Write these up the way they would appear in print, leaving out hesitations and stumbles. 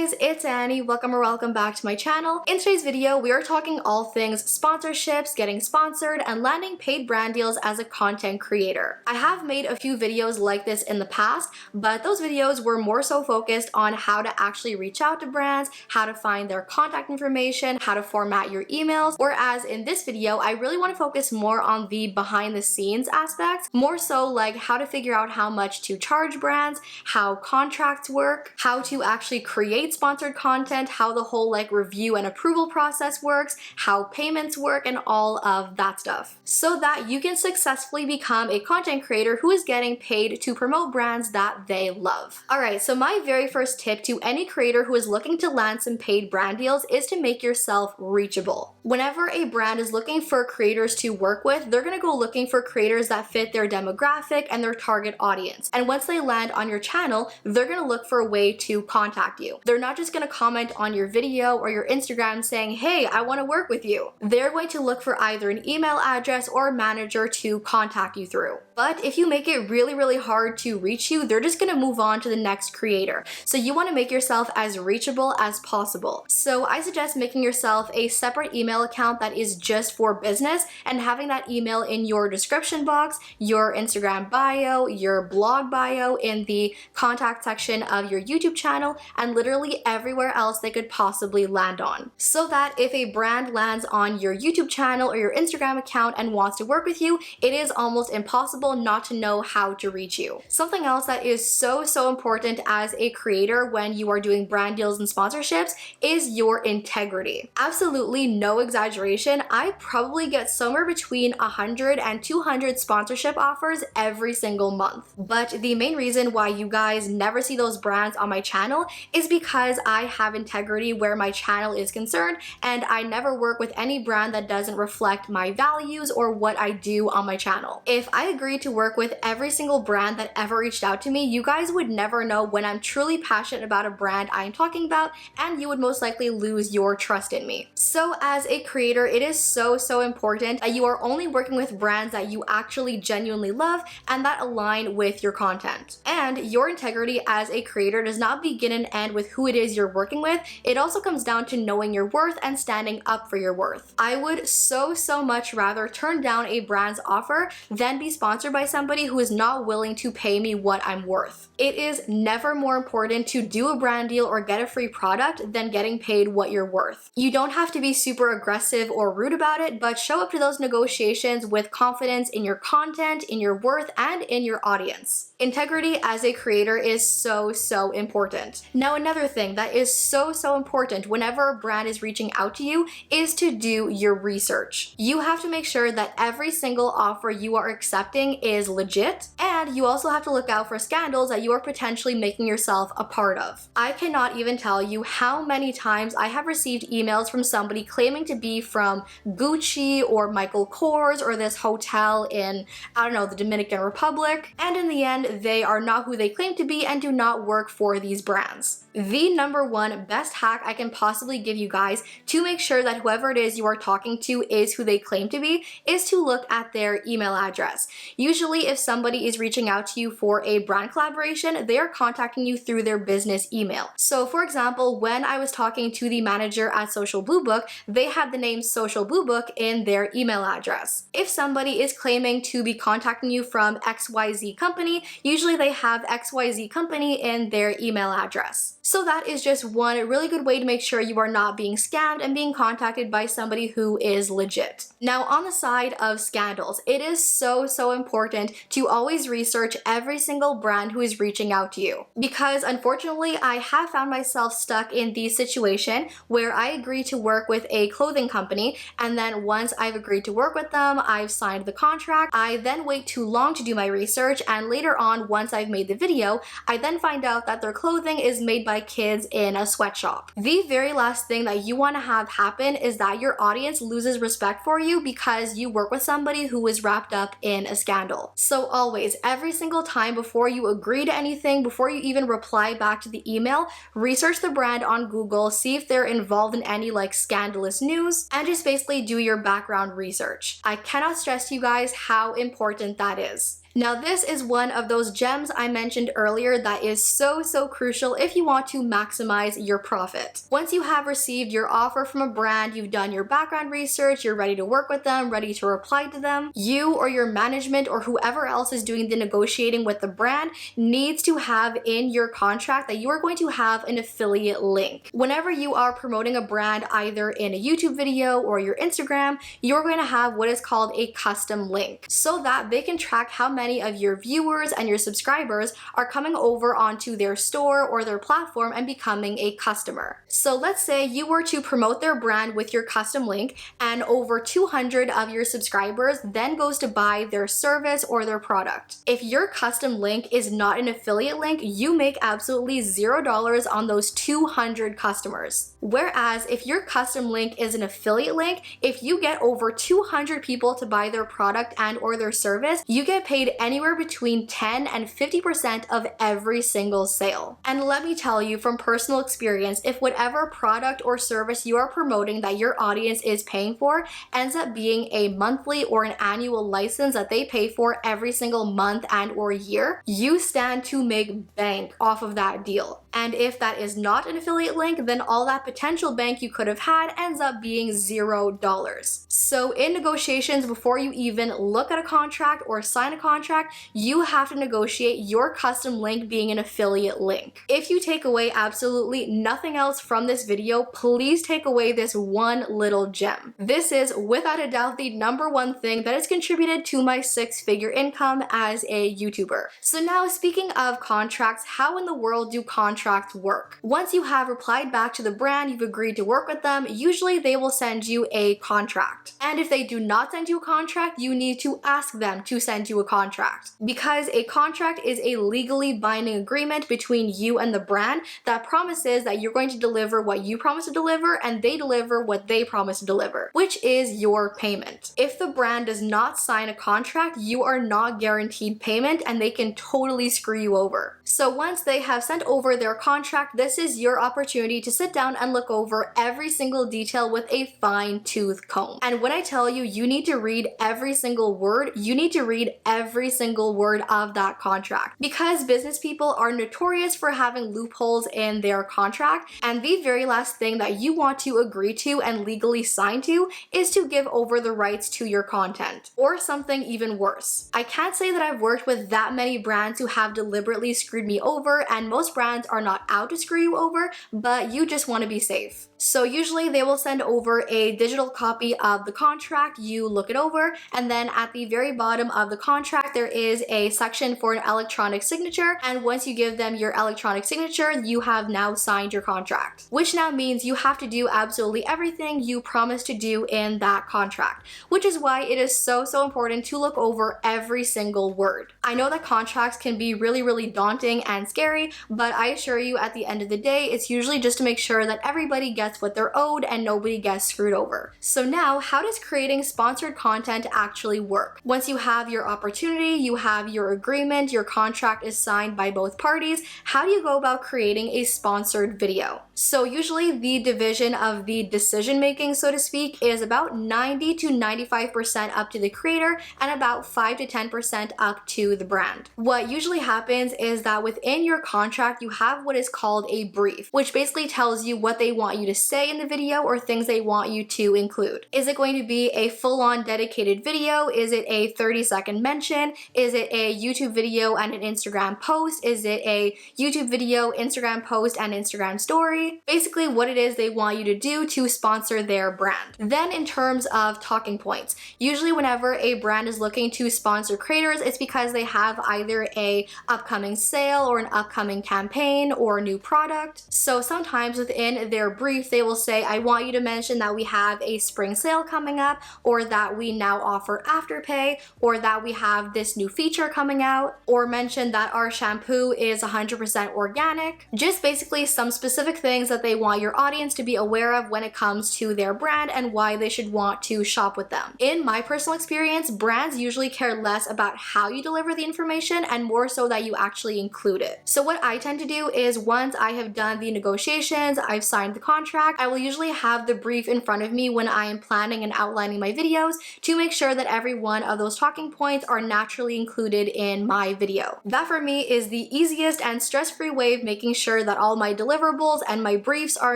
guys, it's Annie. Welcome back to my channel. In today's video, we are talking all things sponsorships, getting sponsored, and landing paid brand deals as a content creator. I have made a few videos like this in the past, but those videos were more so focused on how to actually reach out to brands, how to find their contact information, how to format your emails, whereas in this video, I really want to focus more on the behind the scenes aspects, more so like how to figure out how much to charge brands, how contracts work, how to actually create sponsored content, how the whole like review and approval process works, how payments work, and all of that stuff, so that you can successfully become a content creator who is getting paid to promote brands that they love. Alright, so my very first tip to any creator who is looking to land some paid brand deals is to make yourself reachable. Whenever a brand is looking for creators to work with, they're gonna go looking for creators that fit their demographic and their target audience. And once they land on your channel, they're gonna look for a way to contact you. They're not just gonna comment on your video or your Instagram saying, hey, I wanna work with you. They're going to look for either an email address or manager to contact you through. But if you make it really hard to reach you, they're just gonna move on to the next creator. So you wanna make yourself as reachable as possible. So I suggest making yourself a separate email account that is just for business and having that email in your description box, your Instagram bio, your blog bio, in the contact section of your YouTube channel, and literally everywhere else they could possibly land on. So that if a brand lands on your YouTube channel or your Instagram account and wants to work with you, it is almost impossible not to know how to reach you. Something else that is so important as a creator when you are doing brand deals and sponsorships is your integrity. Absolutely no exaggeration, I probably get somewhere between 100 and 200 sponsorship offers every single month. But the main reason why you guys never see those brands on my channel is because I have integrity where my channel is concerned, and I never work with any brand that doesn't reflect my values or what I do on my channel. If I agreed to work with every single brand that ever reached out to me, you guys would never know when I'm truly passionate about a brand I'm talking about, and you would most likely lose your trust in me. So as a creator, it is so important that you are only working with brands that you actually genuinely love and that align with your content. And your integrity as a creator does not begin and end with who it is you're working with. It also comes down to knowing your worth and standing up for your worth. I would so much rather turn down a brand's offer than be sponsored by somebody who is not willing to pay me what I'm worth. It is never more important to do a brand deal or get a free product than getting paid what you're worth. You don't have to be super aggressive or rude about it, but show up to those negotiations with confidence in your content, in your worth, and in your audience. Integrity as a creator is so important. Now, another thing that is so important whenever a brand is reaching out to you is to do your research. You have to make sure that every single offer you are accepting is legit, and you also have to look out for scandals that you are potentially making yourself a part of. I cannot even tell you how many times I have received emails from somebody claiming to be from Gucci or Michael Kors or this hotel in, I don't know, the Dominican Republic, and in the end, they are not who they claim to be and do not work for these brands. The number one best hack I can possibly give you guys to make sure that whoever it is you are talking to is who they claim to be is to look at their email address. Usually, if somebody is reaching out to you for a brand collaboration, they are contacting you through their business email. So for example, when I was talking to the manager at Social Blue Book, they had the name Social Blue Book in their email address. If somebody is claiming to be contacting you from XYZ company, usually they have XYZ company in their email address. So that is just one really good way to make sure you are not being scammed and being contacted by somebody who is legit. Now, on the side of scandals, it is so important to always research every single brand who is reaching out to you. Because unfortunately, I have found myself stuck in the situation where I agree to work with a clothing company, and then once I've agreed to work with them, I've signed the contract, I then wait too long to do my research, and later on, once I've made the video, I then find out that their clothing is made by kids in a sweatshop. The very last thing that you want to have happen is that your audience loses respect for you because you work with somebody who is wrapped up in a scandal. So always, every single time before you agree to anything, before you even reply back to the email, research the brand on Google, see if they're involved in any like scandalous news, and just basically do your background research. I cannot stress to you guys how important that is. Now this is one of those gems I mentioned earlier that is so crucial if you want to maximize your profit. Once you have received your offer from a brand, you've done your background research, you're ready to work with them, ready to reply to them, you or your management or whoever else is doing the negotiating with the brand needs to have in your contract that you are going to have an affiliate link. Whenever you are promoting a brand either in a YouTube video or your Instagram, you're going to have what is called a custom link so that they can track how many of your viewers and your subscribers are coming over onto their store or their platform and becoming a customer. So let's say you were to promote their brand with your custom link and over 200 of your subscribers then goes to buy their service or their product. If your custom link is not an affiliate link, you make absolutely $0 on those 200 customers. Whereas if your custom link is an affiliate link, if you get over 200 people to buy their product and or their service, you get paid anywhere between 10 and 50% of every single sale. And let me tell you from personal experience, if whatever product or service you are promoting that your audience is paying for ends up being a monthly or an annual license that they pay for every single month and or year, you stand to make bank off of that deal. And if that is not an affiliate link, then all that potential bank you could have had ends up being $0. So in negotiations, before you even look at a contract or sign a contract, you have to negotiate your custom link being an affiliate link. If you take away absolutely nothing else from this video, please take away this one little gem. This is without a doubt the number one thing that has contributed to my 6-figure income as a YouTuber. So now speaking of contracts, how in the world do contracts work? Once you have replied back to the brand, you've agreed to work with them, usually they will send you a contract. And if they do not send you a contract, you need to ask them to send you a contract. Because a contract is a legally binding agreement between you and the brand that promises that you're going to deliver what you promise to deliver and they deliver what they promise to deliver, which is your payment. If the brand does not sign a contract, you are not guaranteed payment and they can totally screw you over. So once they have sent over their contract, this is your opportunity to sit down and look over every single detail with a fine-tooth comb. And when I tell you, you need to read every single word, you need to read every single word of that contract. Because business people are notorious for having loopholes in their contract, and the very last thing that you want to agree to and legally sign to is to give over the rights to your content, or something even worse. I can't say that I've worked with that many brands who have deliberately screwed me over, and most brands are not out to screw you over, but you just want to be safe. So usually they will send over a digital copy of the contract, you look it over, and then at the very bottom of the contract there is a section for an electronic signature, and once you give them your electronic signature, you have now signed your contract. Which now means you have to do absolutely everything you promised to do in that contract, which is why it is so important to look over every single word. I know that contracts can be really daunting and scary, but I assure you at the end of the day, it's usually just to make sure that everybody gets what they're owed and nobody gets screwed over. So now, how does creating sponsored content actually work? Once you have your opportunity, you have your agreement, your contract is signed by both parties, how do you go about creating a sponsored video? So usually the division of the decision making, so to speak, is about 90 to 95% up to the creator and about 5 to 10% up to the brand. What usually happens is that within your contract, you have what is called a brief, which basically tells you what they want you to say in the video or things they want you to include. Is it going to be a full-on dedicated video? Is it a 30-second mention? Is it a YouTube video and an Instagram post? Is it a YouTube video, Instagram post, and Instagram story? Basically what it is they want you to do to sponsor their brand. Then in terms of talking points, usually whenever a brand is looking to sponsor creators, it's because they have either a upcoming sale or an upcoming campaign or new product. So sometimes within their brief, they will say, I want you to mention that we have a spring sale coming up, or that we now offer Afterpay, or that we have this new feature coming out, or mention that our shampoo is 100% organic. Just basically some specific things that they want your audience to be aware of when it comes to their brand and why they should want to shop with them. In my personal experience, brands usually care less about how you deliver the information and more so that you actually include it. So what I tend to do is once I have done the negotiations, I've signed the contract, I will usually have the brief in front of me when I am planning and outlining my videos to make sure that every one of those talking points are naturally naturally included in my video. That for me is the easiest and stress-free way of making sure that all my deliverables and my briefs are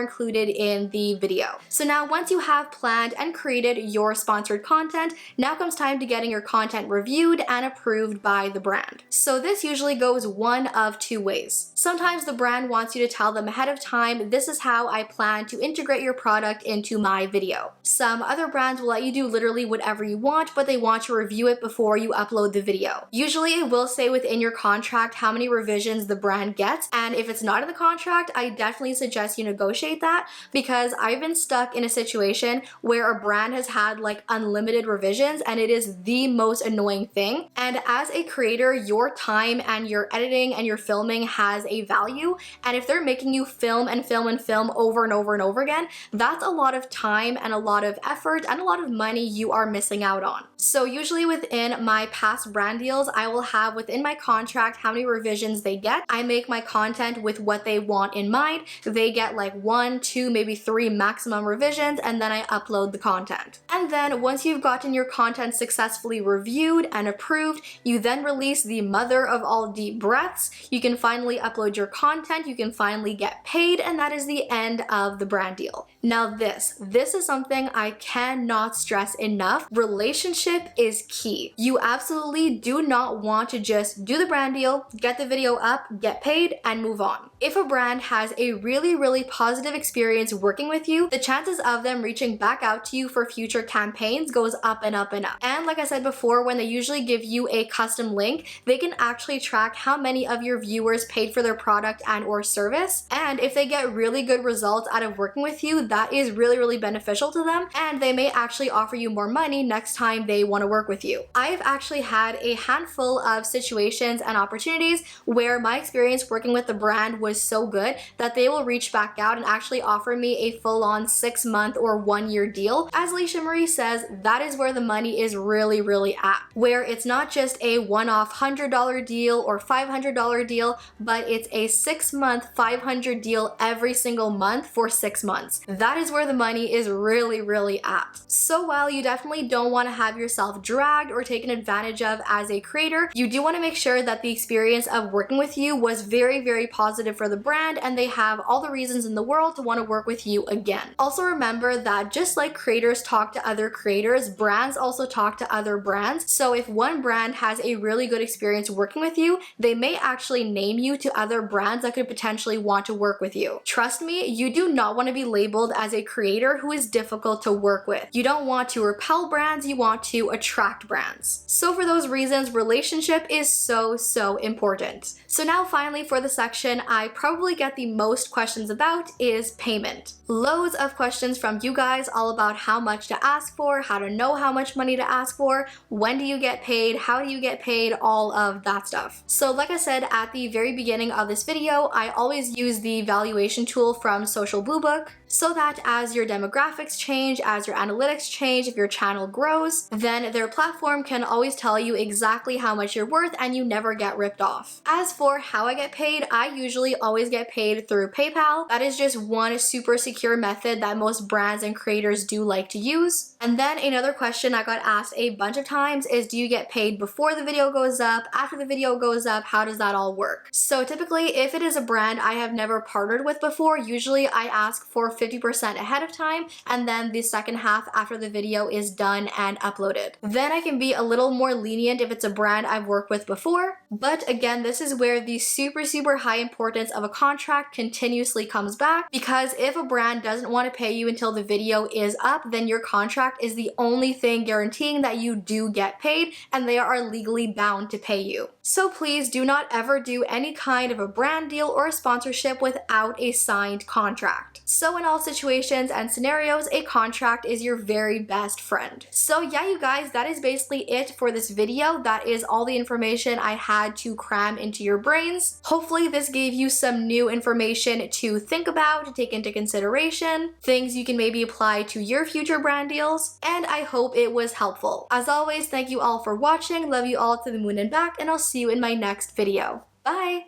included in the video. So now once you have planned and created your sponsored content, now comes time to getting your content reviewed and approved by the brand. So this usually goes one of two ways. Sometimes the brand wants you to tell them ahead of time, this is how I plan to integrate your product into my video. Some other brands will let you do literally whatever you want, but they want to review it before you upload the video. Usually it will say within your contract how many revisions the brand gets, and if it's not in the contract, I definitely suggest you negotiate that, because I've been stuck in a situation where a brand has had like unlimited revisions and it is the most annoying thing. And as a creator, your time and your editing and your filming has a value, and if they're making you film and film and film over and over and over again, that's a lot of time and a lot of effort and a lot of money you are missing out on. So usually within my past brand deals, I will have within my contract how many revisions they get. I make my content with what they want in mind. They get like 1, 2, maybe 3 maximum revisions, and then I upload the content. And then once you've gotten your content successfully reviewed and approved, you then release the mother of all deep breaths. You can finally upload your content, you can finally get paid, and that is the end of the brand deal. Now this is something I cannot stress enough. Relationship is key. You absolutely do not want to just do the brand deal, get the video up, get paid, and move on. If a brand has a really positive experience working with you, the chances of them reaching back out to you for future campaigns goes up and up and up. And like I said before, when they usually give you a custom link, they can actually track how many of your viewers paid for their product and or service. And if they get really good results out of working with you, that is really beneficial to them, and they may actually offer you more money next time they want to work with you. I've actually had a handful of situations and opportunities where my experience working with the brand was so good that they will reach back out and actually offer me a full-on 6-month or 1-year deal. As Alicia Marie says, that is where the money is really at, where it's not just a one-off $100 deal or $500 deal, but it's a 6-month $500 deal every single month for 6 months. That is where the money is really at. So while you definitely don't want to have yourself dragged or taken advantage of as a creator, you do want to make sure that the experience of working with you was very positive for the brand and they have all the reasons in the world to want to work with you again. Also remember that just like creators talk to other creators, brands also talk to other brands. So if one brand has a really good experience working with you, they may actually name you to other brands that could potentially want to work with you. Trust me, you do not want to be labeled as a creator who is difficult to work with. You don't want to repel brands, you want to attract brands. So for those reasons, relationship is so important. So now finally for the section I probably get the most questions about is payment. Loads of questions from you guys all about how much to ask for, how to know how much money to ask for, when do you get paid, how do you get paid, all of that stuff. So like I said at the very beginning of this video, I always use the valuation tool from Social Blue Book, so that as your demographics change, as your analytics change, if your channel grows, then their platform can always tell you exactly how much you're worth and you never get ripped off. As for how I get paid, I usually always get paid through PayPal. That is just one super secure method that most brands and creators do like to use. And then another question I got asked a bunch of times is, do you get paid before the video goes up, after the video goes up, how does that all work? So typically if it is a brand I have never partnered with before, usually I ask for 50% ahead of time, and then the second half after the video is done and uploaded. Then I can be a little more lenient if it's a brand I've worked with before, but again, this is where the super high importance of a contract continuously comes back, because if a brand doesn't want to pay you until the video is up, then your contract is the only thing guaranteeing that you do get paid, and they are legally bound to pay you. So please do not ever do any kind of a brand deal or a sponsorship without a signed contract. So in all situations and scenarios, a contract is your very best friend. So yeah, you guys, that is basically it for this video. That is all the information I had to cram into your brains. Hopefully this gave you some new information to think about, to take into consideration, things you can maybe apply to your future brand deals, and I hope it was helpful. As always, thank you all for watching, love you all to the moon and back, and I'll see you in my next video. Bye!